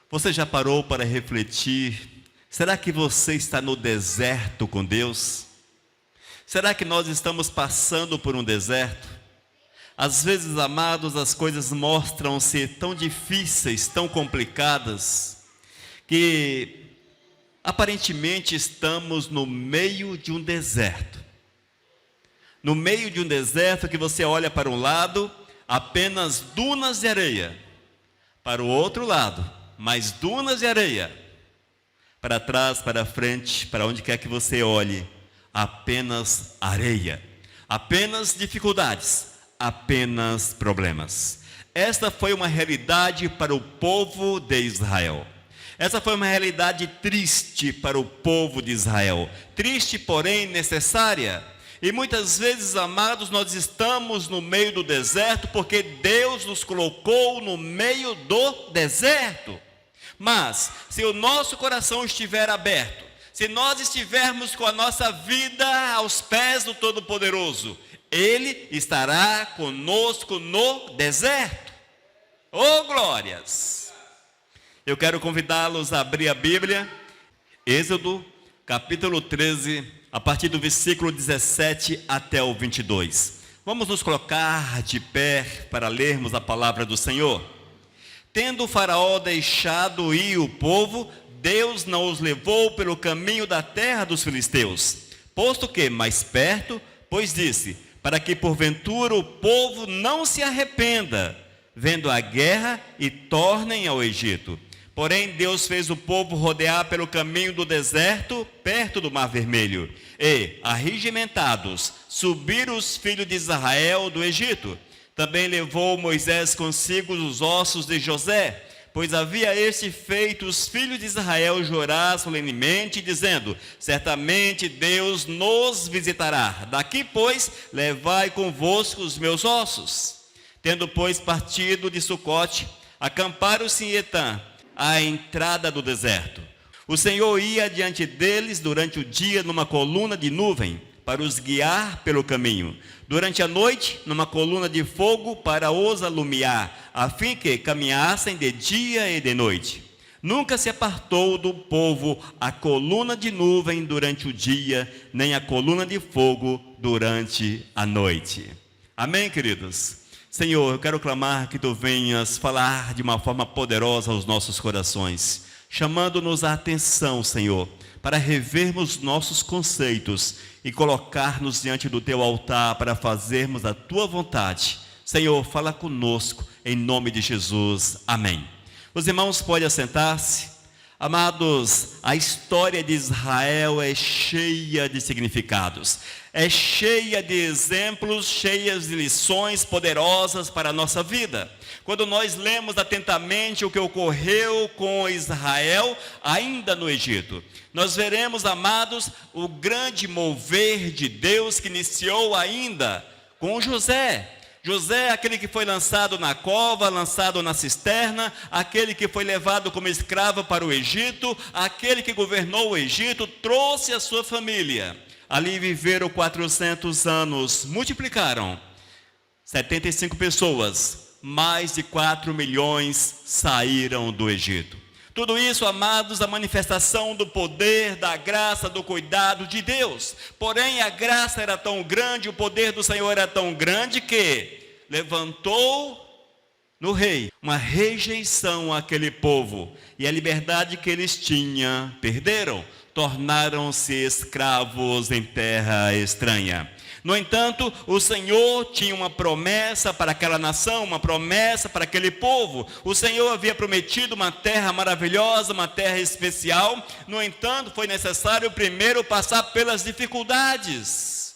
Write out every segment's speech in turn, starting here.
Você já parou para refletir? Será que você está no deserto com Deus? Será que nós estamos passando por um deserto? Às vezes, amados, as coisas mostram-se tão difíceis, tão complicadas, que aparentemente estamos no meio de um deserto. No meio de um deserto que você olha para um lado, apenas dunas de areia. Para o outro lado, mais dunas de areia. Para trás, para frente, para onde quer que você olhe, apenas areia. Apenas dificuldades, apenas problemas. Esta foi uma realidade para o povo de Israel. Essa foi uma realidade triste para o povo de Israel. Triste, porém necessária. E muitas vezes, amados, nós estamos no meio do deserto porque Deus nos colocou no meio do deserto. Mas, se o nosso coração estiver aberto, se nós estivermos com a nossa vida aos pés do Todo-Poderoso, Ele estará conosco no deserto. Oh, glórias! Eu quero convidá-los a abrir a Bíblia, Êxodo, capítulo 13, a partir do versículo 17 até o 22. Vamos nos colocar de pé para lermos a palavra do Senhor. Tendo o faraó deixado ir o povo, Deus não os levou pelo caminho da terra dos filisteus, posto que mais perto, pois disse, para que porventura o povo não se arrependa, vendo a guerra e tornem ao Egito. Porém, Deus fez o povo rodear pelo caminho do deserto, perto do Mar Vermelho, e, arregimentados, subiram os filhos de Israel do Egito. Também levou Moisés consigo os ossos de José, pois havia este feito os filhos de Israel jurar solenemente, dizendo, certamente Deus nos visitará. Daqui, pois, levai convosco os meus ossos. Tendo, pois, partido de Sucote, acamparam-se em Etã, à entrada do deserto. O Senhor ia diante deles durante o dia numa coluna de nuvem, para os guiar pelo caminho. Durante a noite, numa coluna de fogo, para os alumiar, a fim que caminhassem de dia e de noite. Nunca se apartou do povo a coluna de nuvem durante o dia, nem a coluna de fogo durante a noite. Amém, queridos? Senhor, eu quero clamar que Tu venhas falar de uma forma poderosa aos nossos corações, chamando-nos a atenção, Senhor, para revermos nossos conceitos e colocar-nos diante do Teu altar para fazermos a Tua vontade. Senhor, fala conosco, em nome de Jesus. Amém. Os irmãos podem assentar-se. Amados, a história de Israel é cheia de significados, é cheia de exemplos, cheia de lições poderosas para a nossa vida. Quando nós lemos atentamente o que ocorreu com Israel, ainda no Egito, nós veremos, amados, o grande mover de Deus que iniciou ainda com José. José, aquele que foi lançado na cova, lançado na cisterna, aquele que foi levado como escravo para o Egito, aquele que governou o Egito, trouxe a sua família. Ali viveram 400 anos, multiplicaram 75 pessoas, mais de 4 milhões saíram do Egito. Tudo isso, amados, a manifestação do poder, da graça, do cuidado de Deus. Porém, a graça era tão grande, o poder do Senhor era tão grande que levantou no rei uma rejeição àquele povo. E a liberdade que eles tinham, perderam, tornaram-se escravos em terra estranha. No entanto, o Senhor tinha uma promessa para aquela nação, uma promessa para aquele povo. O Senhor havia prometido uma terra maravilhosa, uma terra especial. No entanto, foi necessário primeiro passar pelas dificuldades.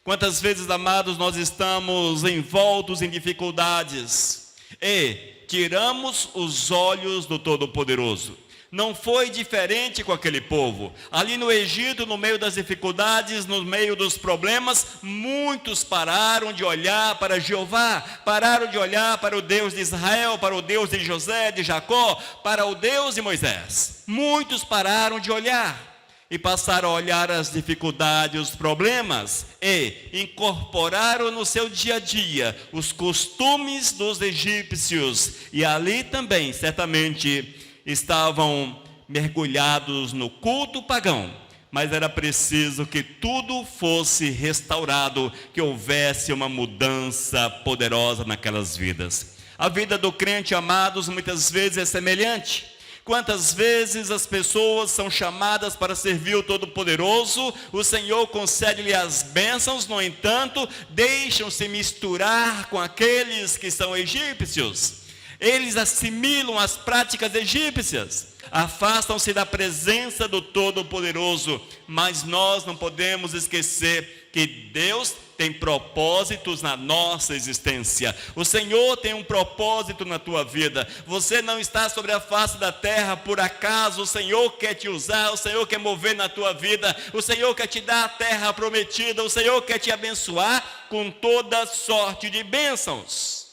Quantas vezes, amados, nós estamos envoltos em dificuldades e tiramos os olhos do Todo-Poderoso. Não foi diferente com aquele povo. Ali no Egito, no meio das dificuldades, no meio dos problemas, muitos pararam de olhar para Jeová, pararam de olhar para o Deus de Israel, para o Deus de José, de Jacó, para o Deus de Moisés. Muitos pararam de olhar e passaram a olhar as dificuldades, os problemas e incorporaram no seu dia a dia os costumes dos egípcios. E ali também, certamente, estavam mergulhados no culto pagão, mas era preciso que tudo fosse restaurado, que houvesse uma mudança poderosa naquelas vidas. A vida do crente, amados, muitas vezes é semelhante. Quantas vezes as pessoas são chamadas para servir o Todo-Poderoso, o Senhor concede-lhe as bênçãos, no entanto, deixam-se misturar com aqueles que são egípcios. Eles assimilam as práticas egípcias, afastam-se da presença do Todo-Poderoso, mas nós não podemos esquecer que Deus tem propósitos na nossa existência. O Senhor tem um propósito na tua vida. Você não está sobre a face da terra por acaso. O Senhor quer te usar, o Senhor quer mover na tua vida, o Senhor quer te dar a terra prometida, o Senhor quer te abençoar com toda sorte de bênçãos.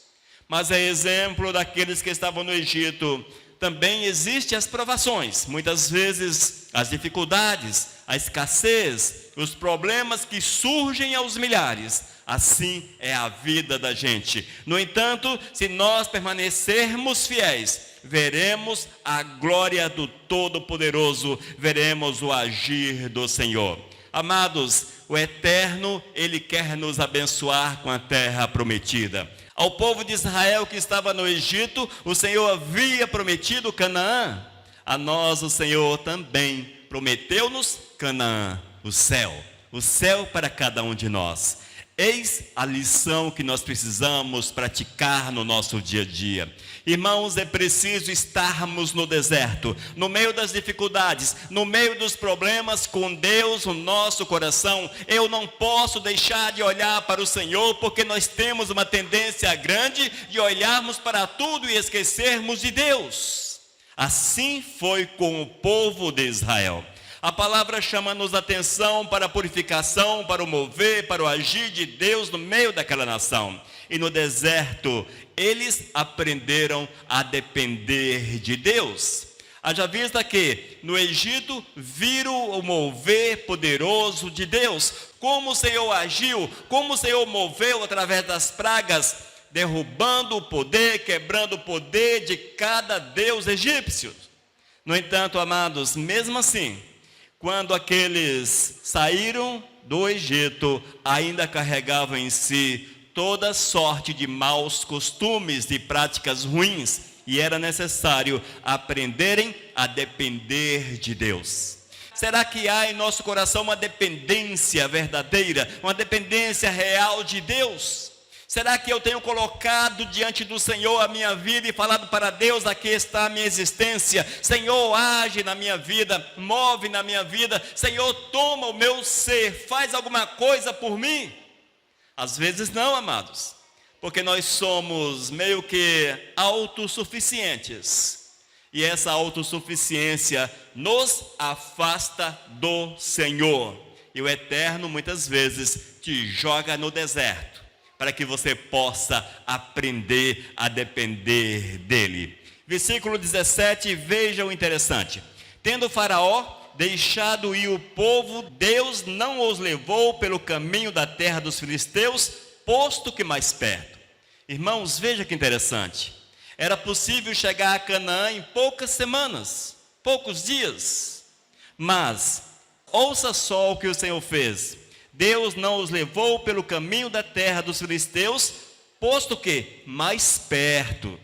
Mas é exemplo daqueles que estavam no Egito. Também existem as provações, muitas vezes as dificuldades, a escassez, os problemas que surgem aos milhares. Assim é a vida da gente. No entanto, se nós permanecermos fiéis, veremos a glória do Todo-Poderoso, veremos o agir do Senhor. Amados, o Eterno, Ele quer nos abençoar com a terra prometida. Ao povo de Israel que estava no Egito, o Senhor havia prometido Canaã. A nós o Senhor também prometeu-nos Canaã, o céu para cada um de nós. Eis a lição que nós precisamos praticar no nosso dia a dia. Irmãos, é preciso estarmos no deserto, no meio das dificuldades, no meio dos problemas, com Deus no nosso coração. Eu não posso deixar de olhar para o Senhor, porque nós temos uma tendência grande de olharmos para tudo e esquecermos de Deus. Assim foi com o povo de Israel. A palavra chama-nos a atenção para a purificação, para o mover, para o agir de Deus no meio daquela nação. E no deserto, eles aprenderam a depender de Deus. Haja vista que no Egito viram o mover poderoso de Deus. Como o Senhor agiu, como o Senhor moveu através das pragas, derrubando o poder, quebrando o poder de cada deus egípcio. No entanto, amados, mesmo assim, quando aqueles saíram do Egito, ainda carregavam em si toda sorte de maus costumes, de práticas ruins, e era necessário aprenderem a depender de Deus. Será que há em nosso coração uma dependência verdadeira, uma dependência real de Deus? Será que eu tenho colocado diante do Senhor a minha vida e falado para Deus, aqui está a minha existência, Senhor, age na minha vida, move na minha vida, Senhor, toma o meu ser, faz alguma coisa por mim? Às vezes não, amados, porque nós somos meio que autossuficientes, e essa autossuficiência nos afasta do Senhor, e o Eterno muitas vezes te joga no deserto, para que você possa aprender a depender dele. Versículo 17, veja o interessante. Tendo Faraó deixado ir o povo, Deus não os levou pelo caminho da terra dos filisteus, posto que mais perto. Irmãos, veja que interessante. Era possível chegar a Canaã em poucas semanas, poucos dias. Mas, ouça só o que o Senhor fez. Deus não os levou pelo caminho da terra dos filisteus, posto que mais perto.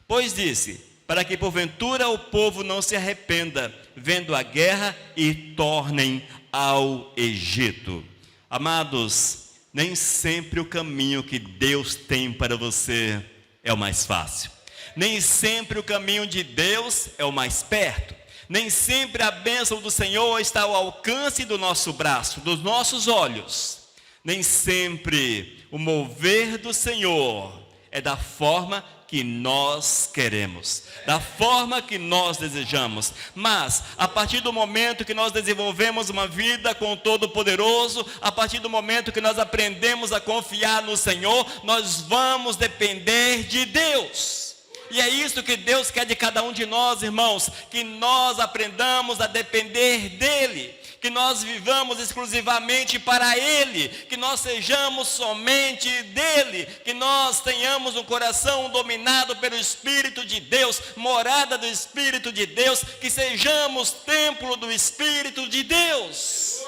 Pois disse, para que porventura o povo não se arrependa, vendo a guerra, e tornem ao Egito. Amados, nem sempre o caminho que Deus tem para você é o mais fácil. Nem sempre o caminho de Deus é o mais perto. Nem sempre a bênção do Senhor está ao alcance do nosso braço, dos nossos olhos. Nem sempre o mover do Senhor é da forma que nós queremos, da forma que nós desejamos. Mas, a partir do momento que nós desenvolvemos uma vida com o Todo-Poderoso, a partir do momento que nós aprendemos a confiar no Senhor, nós vamos depender de Deus. E é isso que Deus quer de cada um de nós, irmãos, que nós aprendamos a depender dEle, que nós vivamos exclusivamente para Ele, que nós sejamos somente dEle, que nós tenhamos um coração dominado pelo Espírito de Deus, morada do Espírito de Deus, que sejamos templo do Espírito de Deus.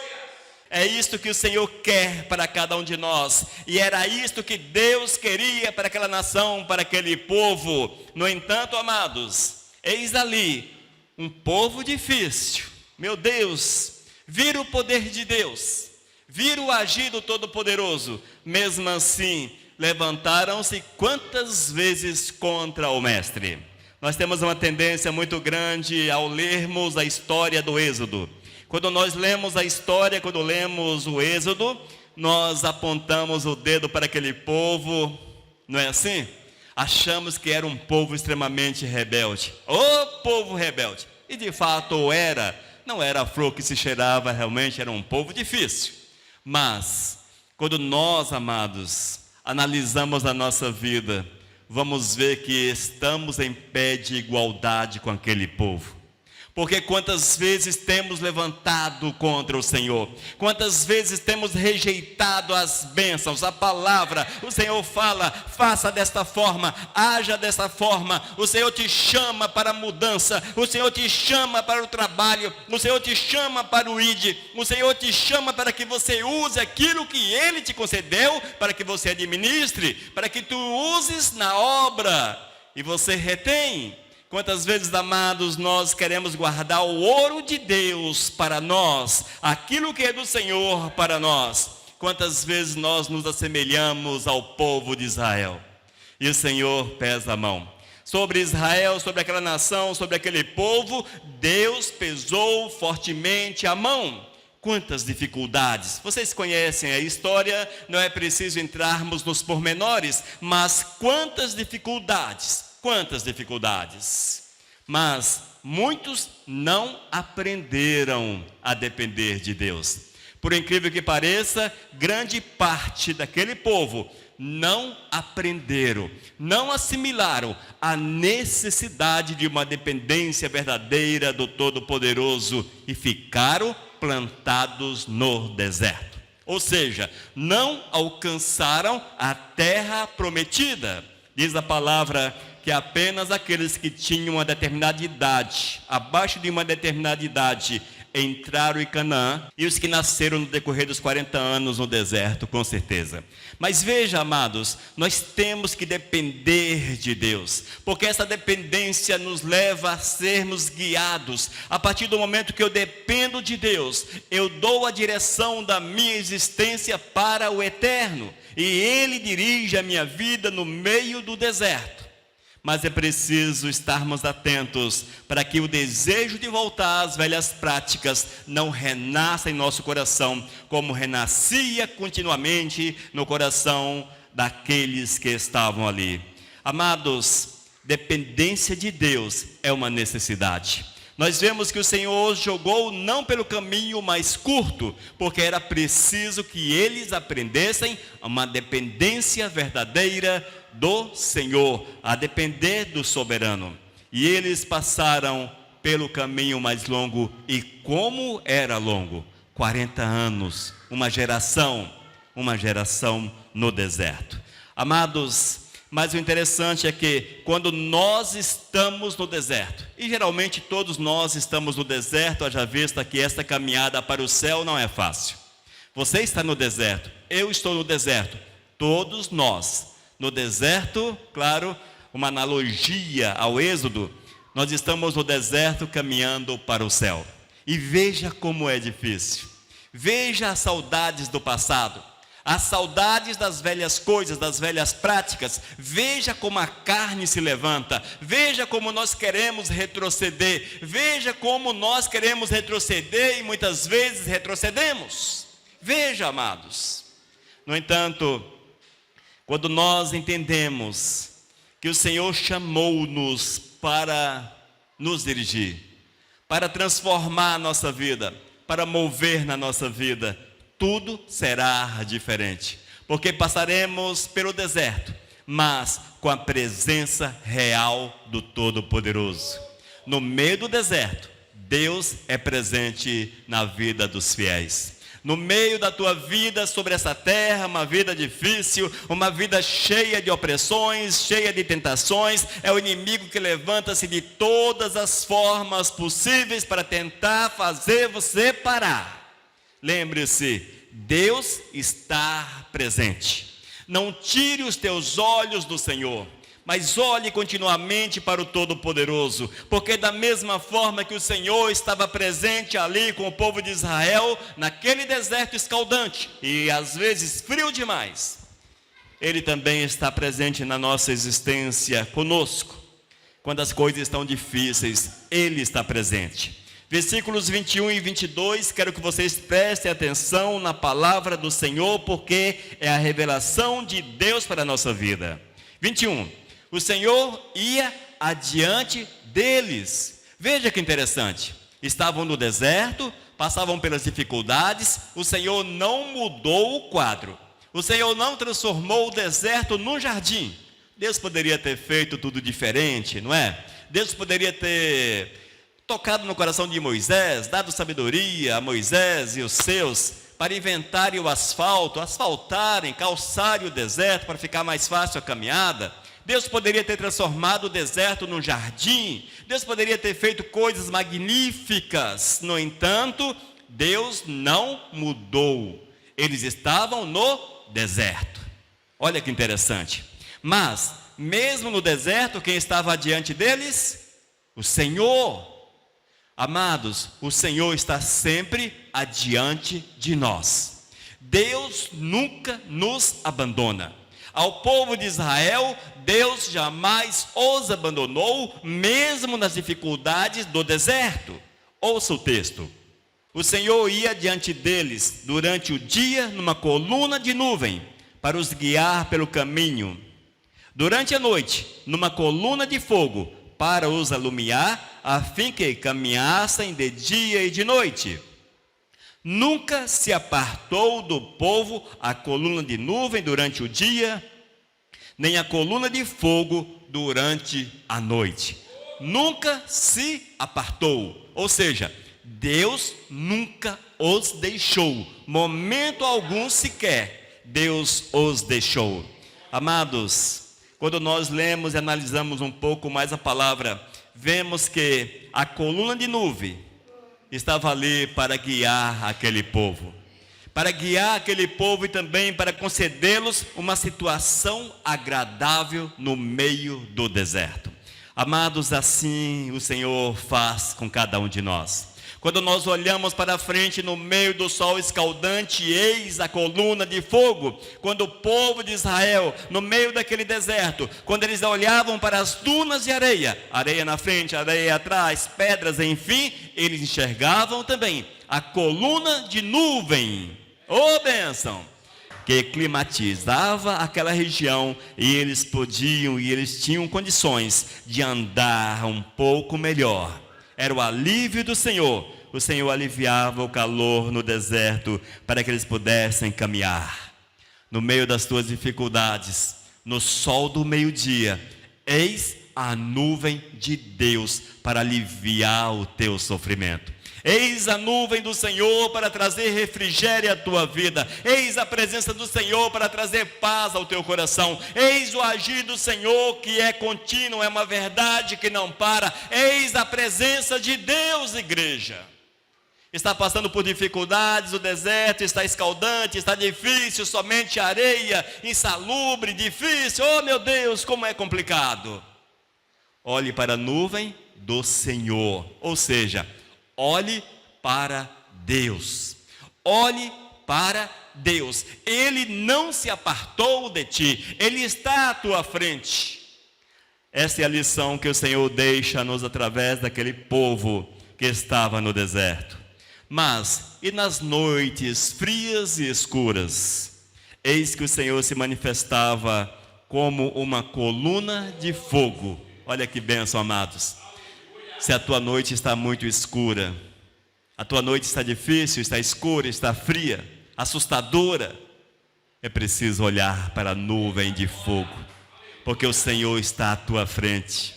É isto que o Senhor quer para cada um de nós, e era isto que Deus queria para aquela nação, para aquele povo. No entanto, amados, eis ali um povo difícil. Meu Deus, vira o poder de Deus, vira o agir do Todo-Poderoso. Mesmo assim, levantaram-se quantas vezes contra o Mestre. Nós temos uma tendência muito grande ao lermos a história do Êxodo. Quando nós lemos a história, quando lemos o Êxodo, nós apontamos o dedo para aquele povo, não é assim? Achamos que era um povo extremamente rebelde. Ô povo rebelde! E de fato era. Não era a flor que se cheirava, realmente era um povo difícil. Mas, quando nós, amados, analisamos a nossa vida, vamos ver que estamos em pé de igualdade com aquele povo. Porque quantas vezes temos levantado contra o Senhor, quantas vezes temos rejeitado as bênçãos, a palavra. O Senhor fala, faça desta forma, haja desta forma. O Senhor te chama para a mudança, o Senhor te chama para o trabalho, o Senhor te chama para o ID, o Senhor te chama para que você use aquilo que Ele te concedeu, para que você administre, para que tu uses na obra, e você retém. Quantas vezes, amados, nós queremos guardar o ouro de Deus para nós, aquilo que é do Senhor para nós. Quantas vezes nós nos assemelhamos ao povo de Israel, e o Senhor pesa a mão. Sobre Israel, sobre aquela nação, sobre aquele povo, Deus pesou fortemente a mão. Quantas dificuldades, vocês conhecem a história, não é preciso entrarmos nos pormenores, mas quantas dificuldades. Mas muitos não aprenderam a depender de Deus. Por incrível que pareça, grande parte daquele povo não aprenderam, não assimilaram a necessidade de uma dependência verdadeira do Todo-Poderoso e ficaram plantados no deserto. Ou seja, não alcançaram a terra prometida. Diz a palavra que apenas aqueles que tinham uma determinada idade, abaixo de uma determinada idade, entraram em Canaã, e os que nasceram no decorrer dos 40 anos no deserto, com certeza. Mas veja, amados, nós temos que depender de Deus, porque essa dependência nos leva a sermos guiados. A partir do momento que eu dependo de Deus, eu dou a direção da minha existência para o eterno, e Ele dirige a minha vida no meio do deserto. Mas é preciso estarmos atentos para que o desejo de voltar às velhas práticas não renasça em nosso coração, como renascia continuamente no coração daqueles que estavam ali. Amados, dependência de Deus é uma necessidade. Nós vemos que o Senhor jogou não pelo caminho mais curto, porque era preciso que eles aprendessem uma dependência verdadeira do Senhor, a depender do soberano. E eles passaram pelo caminho mais longo, e como era longo? 40 anos, uma geração no deserto. Amados, mas o interessante é que quando nós estamos no deserto, e geralmente todos nós estamos no deserto, haja vista que esta caminhada para o céu não é fácil. Você está no deserto, eu estou no deserto, todos nós. No deserto, claro, uma analogia ao Êxodo, nós estamos no deserto caminhando para o céu. E veja como é difícil. Veja as saudades do passado, as saudades das velhas coisas, das velhas práticas. Veja como a carne se levanta. Veja como nós queremos retroceder. Veja como nós queremos retroceder e muitas vezes retrocedemos. Veja, amados. No entanto, quando nós entendemos que o Senhor chamou-nos para nos dirigir, para transformar a nossa vida, para mover na nossa vida, tudo será diferente. Porque passaremos pelo deserto, mas com a presença real do Todo-Poderoso. No meio do deserto, Deus é presente na vida dos fiéis. No meio da tua vida sobre essa terra, uma vida difícil, uma vida cheia de opressões, cheia de tentações, é o inimigo que levanta-se de todas as formas possíveis para tentar fazer você parar. Lembre-se, Deus está presente. Não tire os teus olhos do Senhor, mas olhe continuamente para o Todo-Poderoso, porque da mesma forma que o Senhor estava presente ali com o povo de Israel, naquele deserto escaldante e às vezes frio demais, Ele também está presente na nossa existência conosco. Quando as coisas estão difíceis, Ele está presente. Versículos 21 e 22, quero que vocês prestem atenção na palavra do Senhor, porque é a revelação de Deus para a nossa vida. 21. O Senhor ia adiante deles. Veja que interessante. Estavam no deserto, passavam pelas dificuldades. O Senhor não mudou o quadro. O Senhor não transformou o deserto num jardim. Deus poderia ter feito tudo diferente, não é? Deus poderia ter tocado no coração de Moisés, dado sabedoria a Moisés e os seus, para inventarem o asfalto, asfaltarem, calçarem o deserto para ficar mais fácil a caminhada. Deus poderia ter transformado o deserto num jardim. Deus poderia ter feito coisas magníficas. No entanto, Deus não mudou. Eles estavam no deserto. Olha que interessante. Mas, mesmo no deserto, quem estava adiante deles? O Senhor. Amados, o Senhor está sempre adiante de nós. Deus nunca nos abandona. Ao povo de Israel, Deus jamais os abandonou, mesmo nas dificuldades do deserto. Ouça o texto. O Senhor ia diante deles durante o dia numa coluna de nuvem, para os guiar pelo caminho. Durante a noite, numa coluna de fogo, para os alumiar, a fim que caminhassem de dia e de noite. Nunca se apartou do povo a coluna de nuvem durante o dia, nem a coluna de fogo durante a noite. Nunca se apartou. Ou seja, Deus nunca os deixou. Momento algum sequer, Deus os deixou. Amados, quando nós lemos e analisamos um pouco mais a palavra, vemos que a coluna de nuvem estava ali para guiar aquele povo. Para guiar aquele povo e também para concedê-los uma situação agradável no meio do deserto. Amados, assim o Senhor faz com cada um de nós. Quando nós olhamos para frente no meio do sol escaldante, eis a coluna de fogo. Quando o povo de Israel, no meio daquele deserto, quando eles olhavam para as dunas de areia, areia na frente, areia atrás, pedras, enfim, eles enxergavam também a coluna de nuvem. Ô bênção! Que climatizava aquela região e eles podiam e eles tinham condições de andar um pouco melhor. Era o alívio do Senhor. O Senhor aliviava o calor no deserto para que eles pudessem caminhar. No meio das tuas dificuldades, no sol do meio-dia, eis a nuvem de Deus para aliviar o teu sofrimento. Eis a nuvem do Senhor para trazer refrigério à tua vida. Eis a presença do Senhor para trazer paz ao teu coração. Eis o agir do Senhor que é contínuo, é uma verdade que não para. Eis a presença de Deus, igreja. Está passando por dificuldades, o deserto está escaldante, está difícil, somente areia, insalubre, difícil. Oh meu Deus, como é complicado. Olhe para a nuvem do Senhor, ou seja, olhe para Deus. Olhe para Deus. Ele não se apartou de ti. Ele está à tua frente. Essa é a lição que o Senhor deixa-nos através daquele povo que estava no deserto. Mas, e nas noites frias e escuras? Eis que o Senhor se manifestava como uma coluna de fogo. Olha que bênção, amados. Se a tua noite está muito escura, a tua noite está difícil, está escura, está fria, assustadora, é preciso olhar para a nuvem de fogo, porque o Senhor está à tua frente.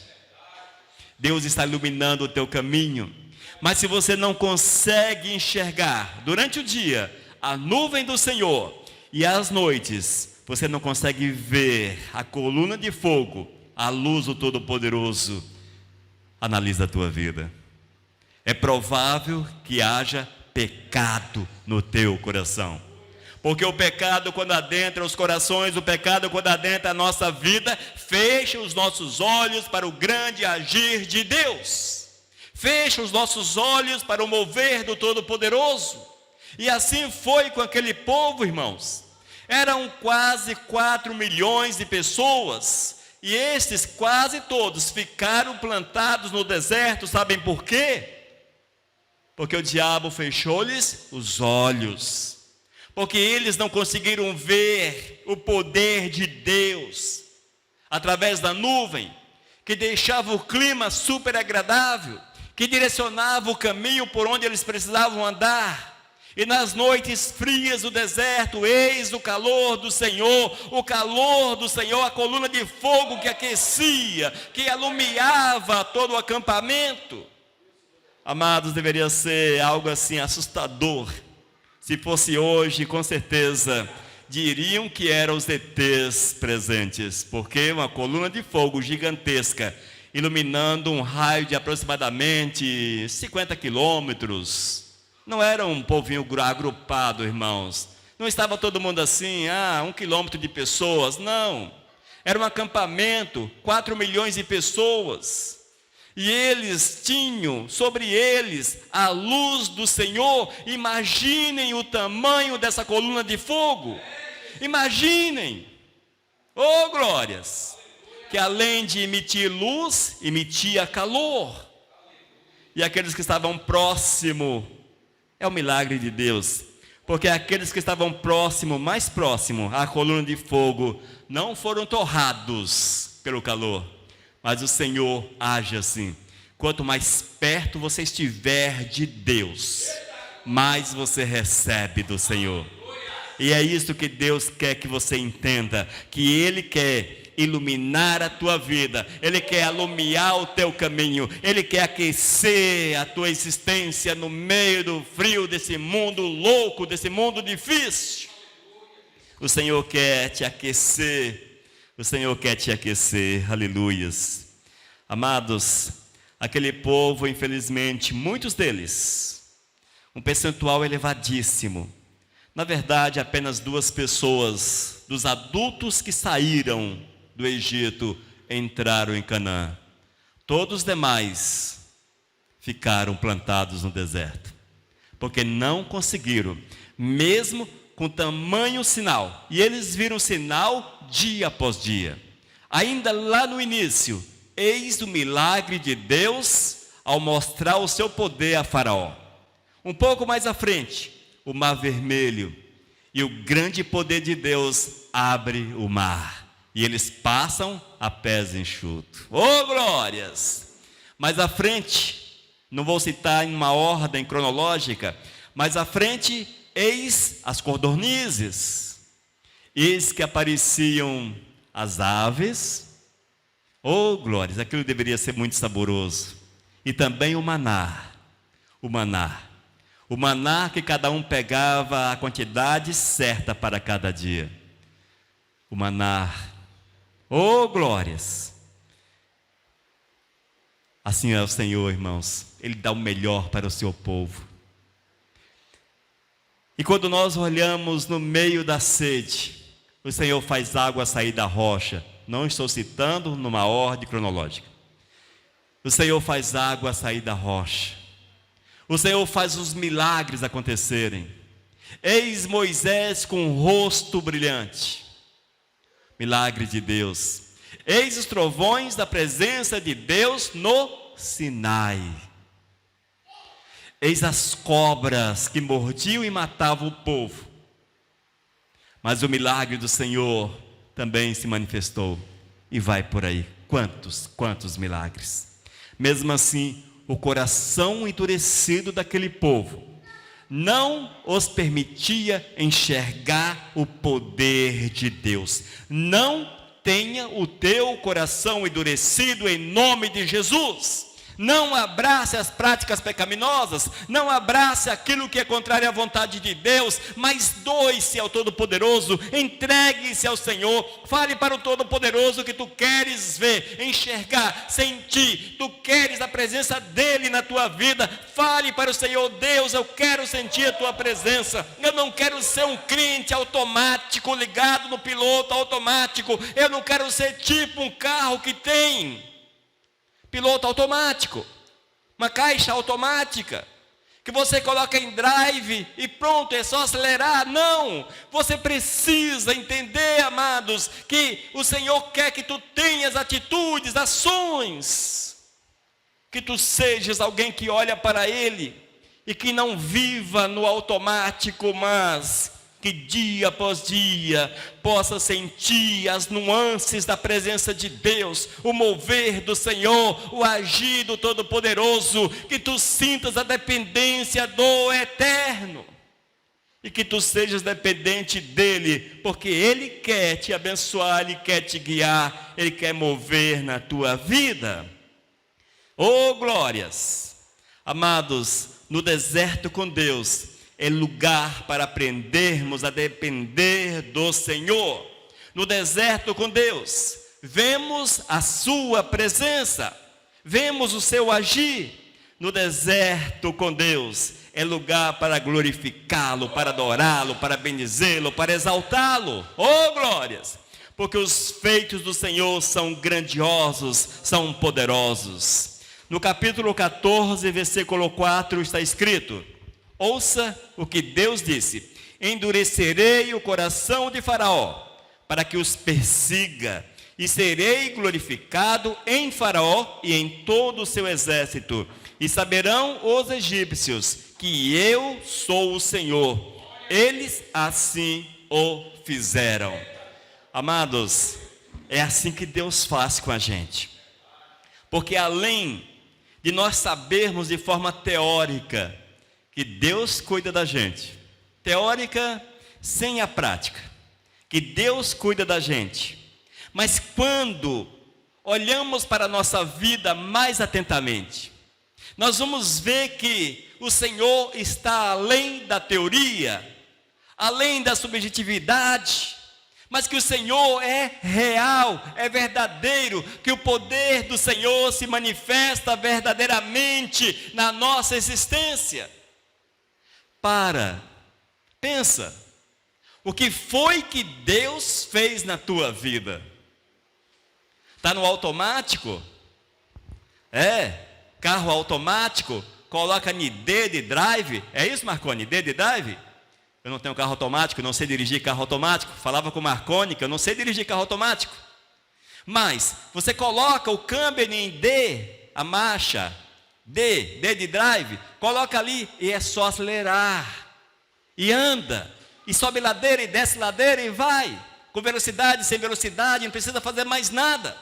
Deus está iluminando o teu caminho. Mas se você não consegue enxergar durante o dia a nuvem do Senhor e às noites você não consegue ver a coluna de fogo, a luz do Todo-Poderoso, analisa a tua vida. É provável que haja pecado no teu coração. Porque o pecado, quando adentra os corações, o pecado, quando adentra a nossa vida, fecha os nossos olhos para o grande agir de Deus. Fecha os nossos olhos para o mover do Todo-Poderoso. E assim foi com aquele povo, irmãos. Eram quase 4 milhões de pessoas. E estes quase todos ficaram plantados no deserto. Sabem por quê? Porque o diabo fechou-lhes os olhos. Porque eles não conseguiram ver o poder de Deus através da nuvem, que deixava o clima super agradável, que direcionava o caminho por onde eles precisavam andar. E nas noites frias do deserto, eis o calor do Senhor, a coluna de fogo que aquecia, que alumiava todo o acampamento. Amados, deveria ser algo assim assustador. Se fosse hoje, com certeza, diriam que eram os ETs presentes, porque uma coluna de fogo gigantesca, iluminando um raio de aproximadamente 50 quilômetros. Não era um povinho agrupado, irmãos. Não estava todo mundo assim, 1 quilômetro de pessoas, não. Era um acampamento, 4 milhões de pessoas. E eles tinham sobre eles a luz do Senhor. Imaginem o tamanho dessa coluna de fogo. Imaginem, oh glórias, que além de emitir luz, emitia calor. E aqueles que estavam próximo, é o milagre de Deus, porque aqueles que estavam mais próximo à coluna de fogo, não foram torrados pelo calor. Mas o Senhor age assim. Quanto mais perto você estiver de Deus, mais você recebe do Senhor. E é isso que Deus quer que você entenda, que Ele quer iluminar a tua vida, Ele quer alumiar o teu caminho, Ele quer aquecer a tua existência no meio do frio desse mundo louco, desse mundo difícil. O Senhor quer te aquecer. O Senhor quer te aquecer, aleluias. Amados, aquele povo, infelizmente, muitos deles, um percentual elevadíssimo. Na verdade, apenas 2 pessoas, dos adultos que saíram do Egito, entraram em Canaã. Todos os demais ficaram plantados no deserto, porque não conseguiram, mesmo com tamanho sinal, e eles viram sinal dia após dia. Ainda lá no início, eis o milagre de Deus ao mostrar o seu poder a Faraó. Um pouco mais à frente, o Mar Vermelho, e o grande poder de Deus abre o mar, e eles passam a pés enxutos. Oh glórias! Mais à frente, não vou citar em uma ordem cronológica, mas à frente, eis as codornizes, eis que apareciam as aves. Oh glórias, aquilo deveria ser muito saboroso. E também o maná, o maná que cada um pegava a quantidade certa para cada dia. O maná, oh glórias. Assim é o Senhor, irmãos, Ele dá o melhor para o seu povo. E quando nós olhamos no meio da sede, o Senhor faz água sair da rocha. Não estou citando numa ordem cronológica. O Senhor faz água sair da rocha. O Senhor faz os milagres acontecerem. Eis Moisés com o rosto brilhante. Milagre de Deus. Eis os trovões da presença de Deus no Sinai. Eis as cobras que mordiam e matavam o povo. Mas o milagre do Senhor também se manifestou. E vai por aí. Quantos milagres. Mesmo assim, o coração endurecido daquele povo não os permitia enxergar o poder de Deus. Não tenha o teu coração endurecido em nome de Jesus. Não abrace as práticas pecaminosas, não abrace aquilo que é contrário à vontade de Deus, mas doe-se ao Todo-Poderoso, entregue-se ao Senhor, fale para o Todo-Poderoso que tu queres ver, enxergar, sentir, tu queres a presença dEle na tua vida, fale para o Senhor: Deus, eu quero sentir a tua presença, eu não quero ser um crente automático, ligado no piloto automático, eu não quero ser tipo um carro que tem piloto automático, uma caixa automática, que você coloca em drive e pronto, é só acelerar. Não, você precisa entender, amados, que o Senhor quer que tu tenhas atitudes, ações, que tu sejas alguém que olha para Ele, e que não viva no automático, mas que dia após dia possa sentir as nuances da presença de Deus, o mover do Senhor, o agir do Todo-Poderoso, que tu sintas a dependência do Eterno, e que tu sejas dependente dEle, porque Ele quer te abençoar, Ele quer te guiar, Ele quer mover na tua vida. Oh, glórias! Amados, no deserto com Deus é lugar para aprendermos a depender do Senhor. No deserto com Deus, vemos a sua presença, vemos o seu agir. No deserto com Deus, é lugar para glorificá-lo, para adorá-lo, para bendizê-lo, para exaltá-lo. Oh, glórias! Porque os feitos do Senhor são grandiosos, são poderosos. No capítulo 14, versículo 4, está escrito: ouça o que Deus disse: endurecerei o coração de Faraó, para que os persiga, e serei glorificado em Faraó e em todo o seu exército, e saberão os egípcios que eu sou o Senhor. Eles assim o fizeram. Amados, é assim que Deus faz com a gente, porque além de nós sabermos de forma teórica que Deus cuida da gente, teórica sem a prática, que Deus cuida da gente, mas quando olhamos para a nossa vida mais atentamente, nós vamos ver que o Senhor está além da teoria, além da subjetividade, mas que o Senhor é real, é verdadeiro, que o poder do Senhor se manifesta verdadeiramente na nossa existência. Pensa, o que foi que Deus fez na tua vida? Está no automático? Carro automático, coloca em D de drive, é isso, Marconi, D de drive? Eu não tenho carro automático, não sei dirigir carro automático, falava com o Marconi que eu não sei dirigir carro automático, mas você coloca o câmbio em D, a marcha, D de drive, coloca ali e é só acelerar, e anda, e sobe ladeira e desce ladeira e vai, com velocidade, sem velocidade, não precisa fazer mais nada.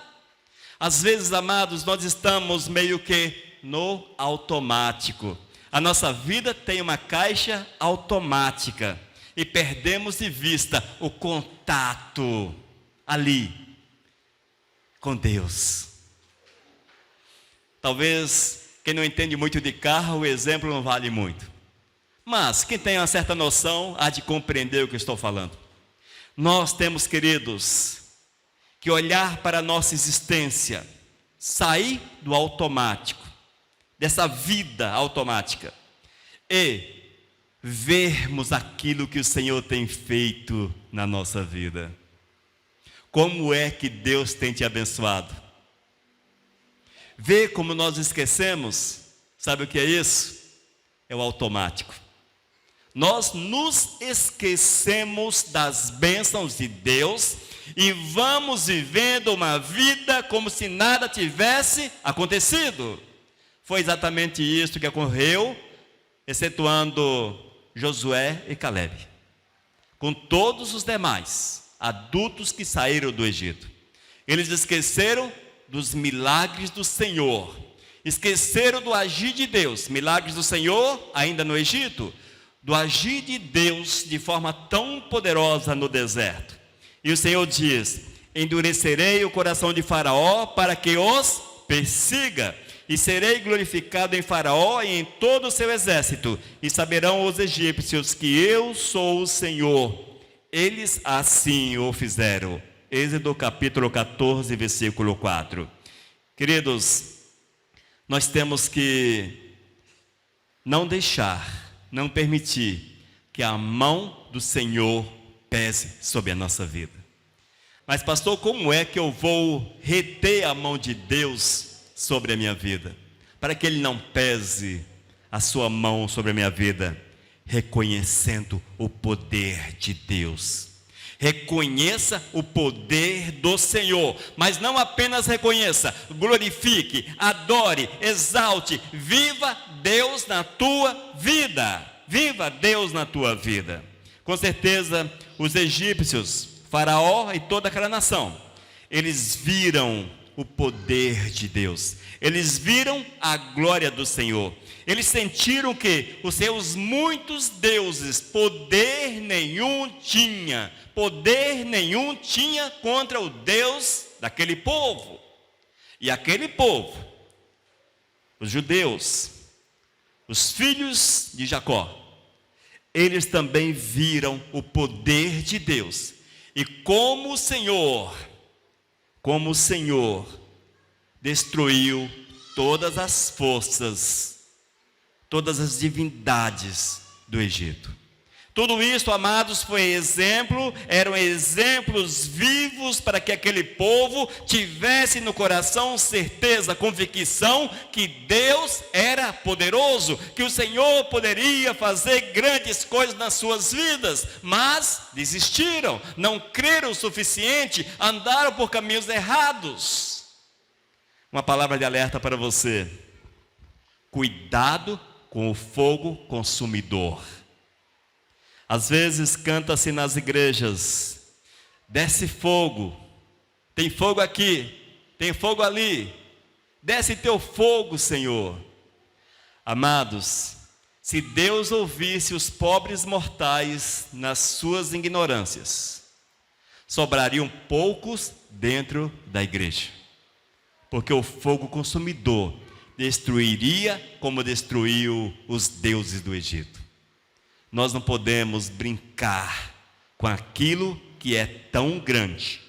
Às vezes, amados, nós estamos meio que no automático. A nossa vida tem uma caixa automática e perdemos de vista o contato ali com Deus. Talvez quem não entende muito de carro, o exemplo não vale muito, mas quem tem uma certa noção há de compreender o que estou falando. Nós temos, queridos, que olhar para a nossa existência, sair do automático, dessa vida automática, e vermos aquilo que o Senhor tem feito na nossa vida. Como é que Deus tem te abençoado? Vê como nós esquecemos. Sabe o que é isso? É o automático. Nós nos esquecemos das bênçãos de Deus e vamos vivendo uma vida como se nada tivesse acontecido. Foi exatamente isso que ocorreu, excetuando Josué e Caleb, com todos os demais adultos que saíram do Egito. Eles esqueceram dos milagres do Senhor, esqueceram do agir de Deus, milagres do Senhor ainda no Egito, do agir de Deus de forma tão poderosa no deserto. E o Senhor diz: endurecerei o coração de Faraó para que os persiga, e serei glorificado em Faraó e em todo o seu exército, e saberão os egípcios que eu sou o Senhor. Eles assim o fizeram. Êxodo capítulo 14, versículo 4. Queridos, nós temos que não deixar, não permitir que a mão do Senhor pese sobre a nossa vida. Mas pastor, como é que eu vou reter a mão de Deus sobre a minha vida? Para que Ele não pese a sua mão sobre a minha vida, reconhecendo o poder de Deus. Reconheça o poder do Senhor, mas não apenas reconheça, glorifique, adore, exalte, viva Deus na tua vida. Viva Deus na tua vida. Com certeza, os egípcios, Faraó e toda aquela nação, eles viram o poder de Deus, eles viram a glória do Senhor, eles sentiram que os seus muitos deuses poder nenhum tinha contra o Deus daquele povo. E aquele povo, os judeus, os filhos de Jacó, eles também viram o poder de Deus. E como o Senhor destruiu todas as forças, todas as divindades do Egito. Tudo isso, amados, eram exemplos vivos para que aquele povo tivesse no coração certeza, convicção que Deus era poderoso, que o Senhor poderia fazer grandes coisas nas suas vidas, mas desistiram, não creram o suficiente, andaram por caminhos errados. Uma palavra de alerta para você: cuidado com o fogo consumidor. Às vezes canta-se nas igrejas: desce fogo, tem fogo aqui, tem fogo ali, desce teu fogo, Senhor. Amados, se Deus ouvisse os pobres mortais nas suas ignorâncias, sobrariam poucos dentro da igreja, porque o fogo consumidor destruiria como destruiu os deuses do Egito. Nós não podemos brincar com aquilo que é tão grande,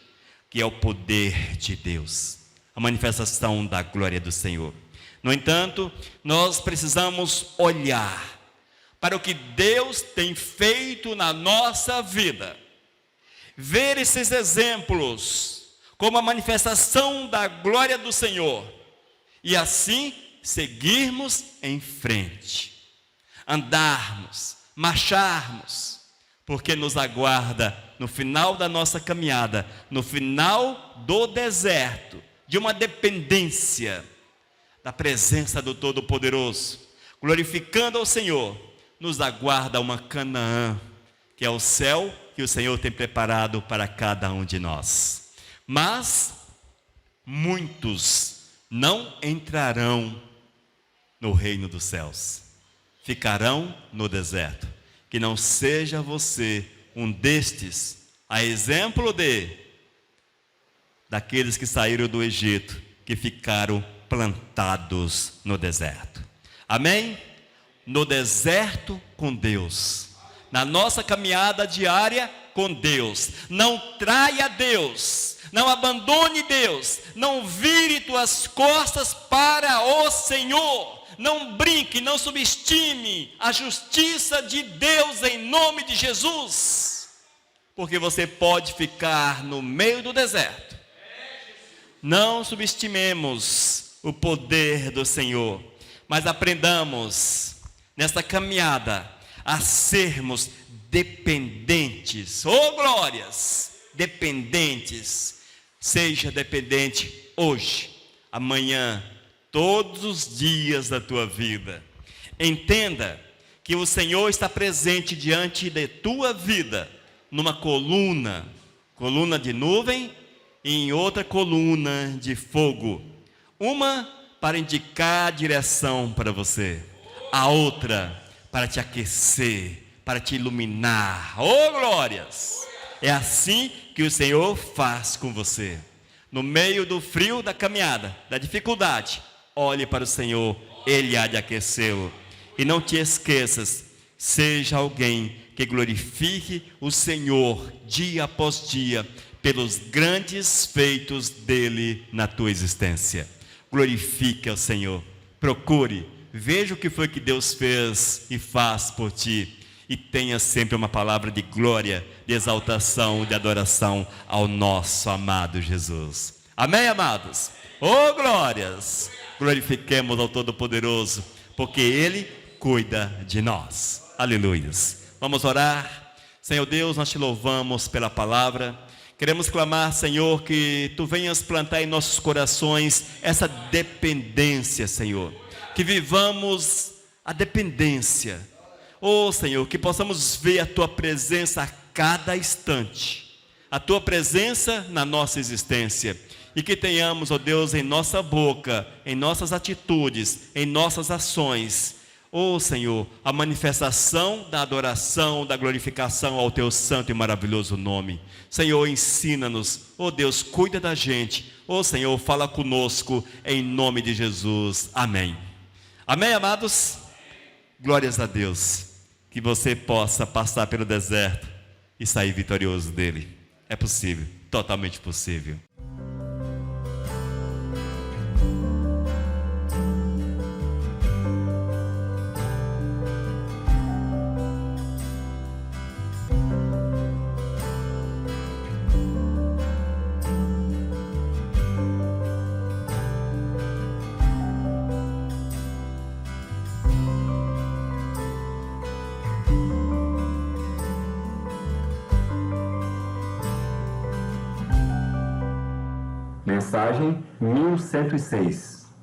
que é o poder de Deus, a manifestação da glória do Senhor. No entanto, nós precisamos olhar para o que Deus tem feito na nossa vida, ver esses exemplos como a manifestação da glória do Senhor, e assim seguirmos em frente, andarmos, marcharmos, porque nos aguarda no final da nossa caminhada, no final do deserto, de uma dependência da presença do Todo-Poderoso, glorificando ao Senhor, nos aguarda uma Canaã, que é o céu que o Senhor tem preparado para cada um de nós. Mas muitos não entrarão no reino dos céus, ficarão no deserto. Que não seja você um destes, a exemplo daqueles que saíram do Egito, que ficaram plantados no deserto. Amém? No deserto com Deus, na nossa caminhada diária com Deus. Não traia Deus, não abandone Deus, não vire tuas costas para o Senhor. Não brinque, não subestime a justiça de Deus em nome de Jesus, porque você pode ficar no meio do deserto. Não subestimemos o poder do Senhor, mas aprendamos nesta caminhada a sermos dependentes. Oh glórias! Dependentes. Seja dependente hoje, amanhã, todos os dias da tua vida. Entenda que o Senhor está presente diante de tua vida, numa coluna de nuvem, e em outra coluna de fogo. Uma para indicar a direção para você, a outra para te aquecer, para te iluminar. Oh glórias! É assim que o Senhor faz com você. No meio do frio da caminhada, da dificuldade, olhe para o Senhor, Ele há de aquecê-lo. E não te esqueças, seja alguém que glorifique o Senhor dia após dia, pelos grandes feitos dele na tua existência. Glorifique ao Senhor, procure, veja o que foi que Deus fez e faz por ti, e tenha sempre uma palavra de glória, de exaltação, de adoração ao nosso amado Jesus. Amém, amados? Oh, glórias! Glorifiquemos ao Todo-Poderoso, porque Ele cuida de nós. Aleluias. Vamos orar. Senhor Deus, nós te louvamos pela palavra. Queremos clamar, Senhor, que Tu venhas plantar em nossos corações essa dependência, Senhor. Que vivamos a dependência. Oh, Senhor, que possamos ver a Tua presença a cada instante. A Tua presença na nossa existência. E que tenhamos, ó Deus, em nossa boca, em nossas atitudes, em nossas ações, ó Senhor, a manifestação da adoração, da glorificação ao Teu santo e maravilhoso nome. Senhor, ensina-nos, ó Deus, cuida da gente. Ó Senhor, fala conosco, em nome de Jesus. Amém. Amém, amados? Glórias a Deus. Que você possa passar pelo deserto e sair vitorioso dele. É possível, totalmente possível. Mensagem 1106.